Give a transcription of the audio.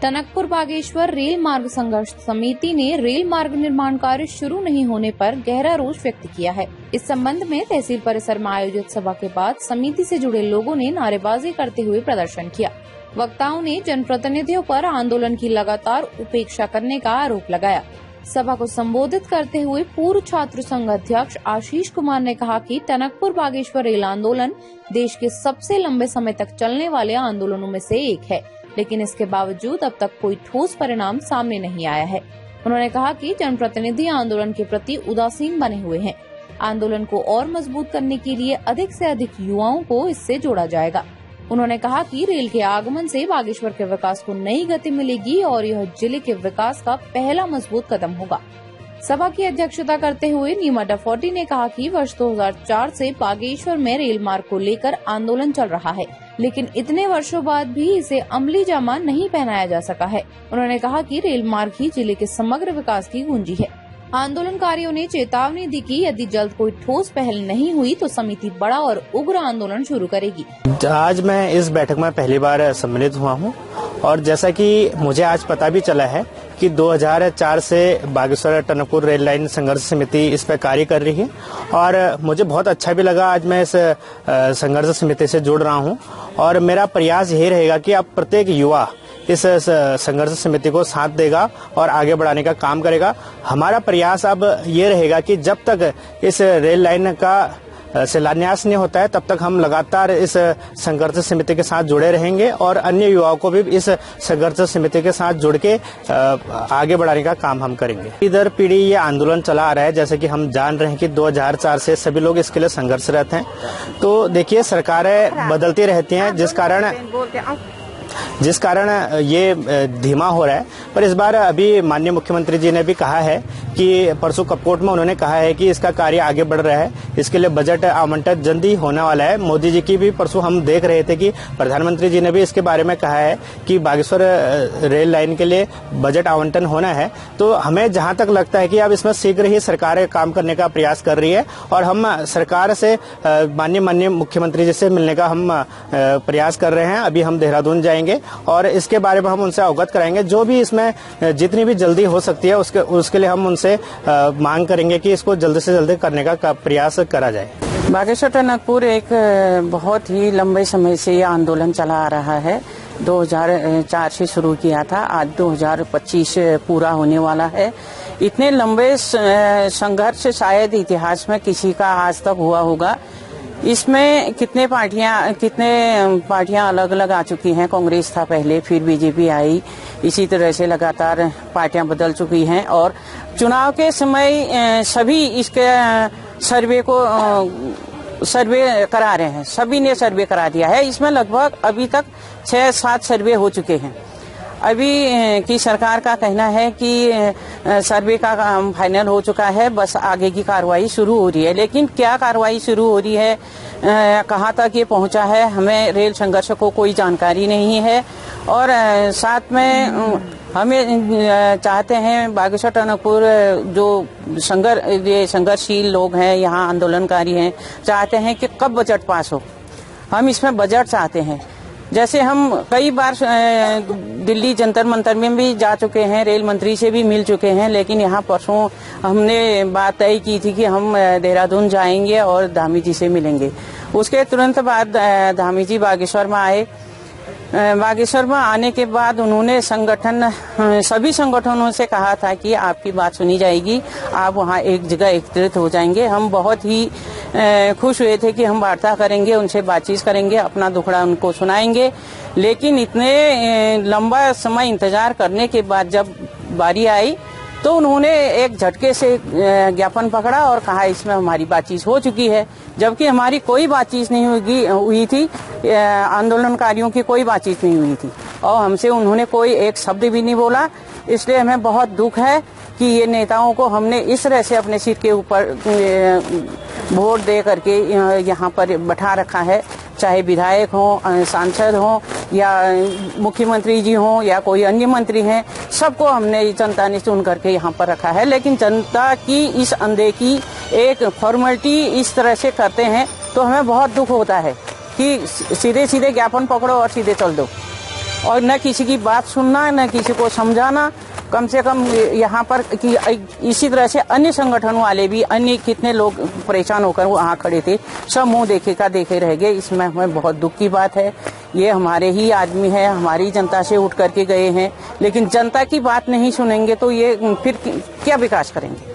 Tanakpur Bageshwar rail मार्ग संघर्ष समिति ने रेल मार्ग निर्माण कार्य शुरू नहीं होने पर गहरा रोष व्यक्त किया है। इस संबंध में तहसील परिसर में आयोजित सभा के बाद समिति से जुड़े लोगों ने नारेबाजी करते हुए प्रदर्शन किया। वक्ताओं ने जनप्रतिनिधियों पर आंदोलन की लगातार उपेक्षा करने का आरोप लगाया। सभा को संबोधित करते हुए पूर्व छात्र संघ अध्यक्ष आशीष कुमार ने कहा कि टनकपुर बागेश्वर रेल आंदोलन देश के सबसे लंबे समय तक चलने वाले आंदोलनों में से एक है, लेकिन इसके बावजूद अब तक कोई ठोस परिणाम सामने नहीं आया है। उन्होंने कहा कि जनप्रतिनिधि आंदोलन के प्रति उदासीन बने हुए हैं। आंदोलन को और मजबूत करने के लिए अधिक से अधिक युवाओं को इससे जोड़ा जाएगा। उन्होंने कहा कि रेल के आगमन से बागेश्वर के विकास को नई गति मिलेगी और यह जिले के विकास का पहला मजबूत कदम होगा। सभा की अध्यक्षता करते हुए नीमा डफोटी ने कहा कि वर्ष 2004 से बागेश्वर में रेल मार्ग को लेकर आंदोलन चल रहा है, लेकिन इतने वर्षों बाद भी इसे अमली जामा नहीं पहनाया जा सका है। उन्होंने कहा कि रेल मार्ग ही जिले के समग्र विकास की कुंजी है। आंदोलनकारियों ने चेतावनी दी कि यदि जल्द कोई ठोस पहल नहीं हुई तो समिति बड़ा और उग्र आंदोलन शुरू करेगी। आज मैं इस बैठक में पहली बार सम्मिलित हुआ हूं और जैसा कि मुझे आज पता भी चला है कि 2004 से बागेश्वर टनकपुर रेल लाइन संघर्ष समिति इस पर कार्य कर रही है और मुझे बहुत अच्छा भी लगा। आज मैं इस संघर्ष समिति से जुड़ रहा हूं और मेरा प्रयास यही रहेगा कि अब प्रत्येक युवा इस संघर्ष समिति को साथ देगा और आगे बढ़ाने का काम करेगा। हमारा प्रयास अब ये रहेगा कि जब तक इस रेल लाइन का शिलान्यास नहीं होता है तब तक हम लगातार इस संघर्ष समिति के साथ जुड़े रहेंगे और अन्य युवाओं को भी इस संघर्ष समिति के साथ जुड़ के आगे बढ़ाने का काम हम करेंगे। इधर पीढ़ी ये आंदोलन चला आ रहा है, जैसे कि हम जान रहे हैं कि 2004 से सभी लोग इसके लिए संघर्षरत हैं। तो देखिए, सरकारें बदलती रहती हैं जिस कारण ये धीमा हो रहा है। पर इस बार अभी माननीय मुख्यमंत्री जी ने भी कहा है कि परसों कपकोट में उन्होंने कहा है कि इसका कार्य आगे बढ़ रहा है, इसके लिए बजट आवंटन जल्द ही होने वाला है। मोदी जी की भी परसों हम देख रहे थे कि प्रधानमंत्री जी ने भी इसके बारे में कहा है कि बागेश्वर रेल लाइन के लिए बजट आवंटन होना है। तो हमें जहां तक लगता है कि अब इसमें शीघ्र ही सरकार काम करने का प्रयास कर रही है और हम सरकार से माननीय मुख्यमंत्री जी से मिलने का हम प्रयास कर रहे हैं। अभी हम देहरादून जाएंगे और इसके बारे में हम उनसे अवगत कराएंगे। जो भी इसमें जितनी भी जल्दी हो सकती है उसके लिए हम उनसे मांग करेंगे कि इसको जल्दी से जल्दी करने का प्रयास करा जाए। बागेश्वर टनकपुर एक बहुत ही लंबे समय से ये आंदोलन चला आ रहा है। 2004 से शुरू किया था, आज 2025 पूरा होने वाला है। इतने लंबे संघर्ष शायद इतिहास में किसी का आज तक हुआ होगा। इसमें कितने पार्टियां अलग अलग आ चुकी हैं। कांग्रेस था पहले, फिर बीजेपी आई, इसी तरह से लगातार पार्टियां बदल चुकी हैं और चुनाव के समय सभी इसके सर्वे करा रहे हैं। सभी ने सर्वे करा दिया है। इसमें लगभग अभी तक 6-7 सर्वे हो चुके हैं। अभी की सरकार का कहना है कि सर्वे का काम फाइनल हो चुका है, बस आगे की कार्रवाई शुरू हो रही है। लेकिन क्या कार्रवाई शुरू हो रही है, कहाँ तक ये पहुंचा है, हमें रेल संघर्ष को कोई जानकारी नहीं है। और साथ में हमें चाहते हैं बागेश्वर टनकपुर जो संघर्षशील लोग हैं, यहाँ आंदोलनकारी हैं, चाहते हैं कि कब बजट पास हो। हम इसमें बजट चाहते हैं। जैसे हम कई बार दिल्ली जंतर मंतर में भी जा चुके हैं, रेल मंत्री से भी मिल चुके हैं, लेकिन यहाँ परसों हमने बात तय की थी कि हम देहरादून जाएंगे और धामी जी से मिलेंगे। उसके तुरंत बाद धामी जी बागेश्वर में आए। बागेश्वर में आने के बाद उन्होंने सभी संगठनों से कहा था कि आपकी बात सुनी जाएगी, आप वहाँ एक जगह एकत्रित हो जाएंगे। हम बहुत ही खुश हुए थे कि हम वार्ता करेंगे, उनसे बातचीत करेंगे, अपना दुखड़ा उनको सुनाएंगे। लेकिन इतने लंबा समय इंतजार करने के बाद जब बारी आई तो उन्होंने एक झटके से ज्ञापन पकड़ा और कहा इसमें हमारी बातचीत हो चुकी है, जबकि हमारी कोई बातचीत नहीं हुई थी। आंदोलनकारियों की कोई बातचीत नहीं हुई थी और हमसे उन्होंने कोई एक शब्द भी नहीं बोला। इसलिए हमें बहुत दुख है कि ये नेताओं को हमने इस तरह से अपने सिर के ऊपर वोट दे करके यहाँ पर बैठा रखा है। चाहे विधायक हों, सांसद हों या मुख्यमंत्री जी हों या कोई अन्य मंत्री हैं, सबको हमने जनता ने चुन करके यहाँ पर रखा है। लेकिन जनता की इस अनदेखी, एक फॉर्मेलिटी इस तरह से करते हैं तो हमें बहुत दुख होता है कि सीधे सीधे ज्ञापन पकड़ो और सीधे चल दो। और न किसी की बात सुनना, न किसी को समझाना। कम से कम यहाँ पर कि इसी तरह से अन्य संगठन वाले भी, अन्य कितने लोग परेशान होकर वहाँ खड़े थे, सब मुंह देखे रह गए। इसमें हमें बहुत दुख की बात है। ये हमारे ही आदमी है, हमारी जनता से उठ करके गए हैं, लेकिन जनता की बात नहीं सुनेंगे तो ये फिर क्या विकास करेंगे।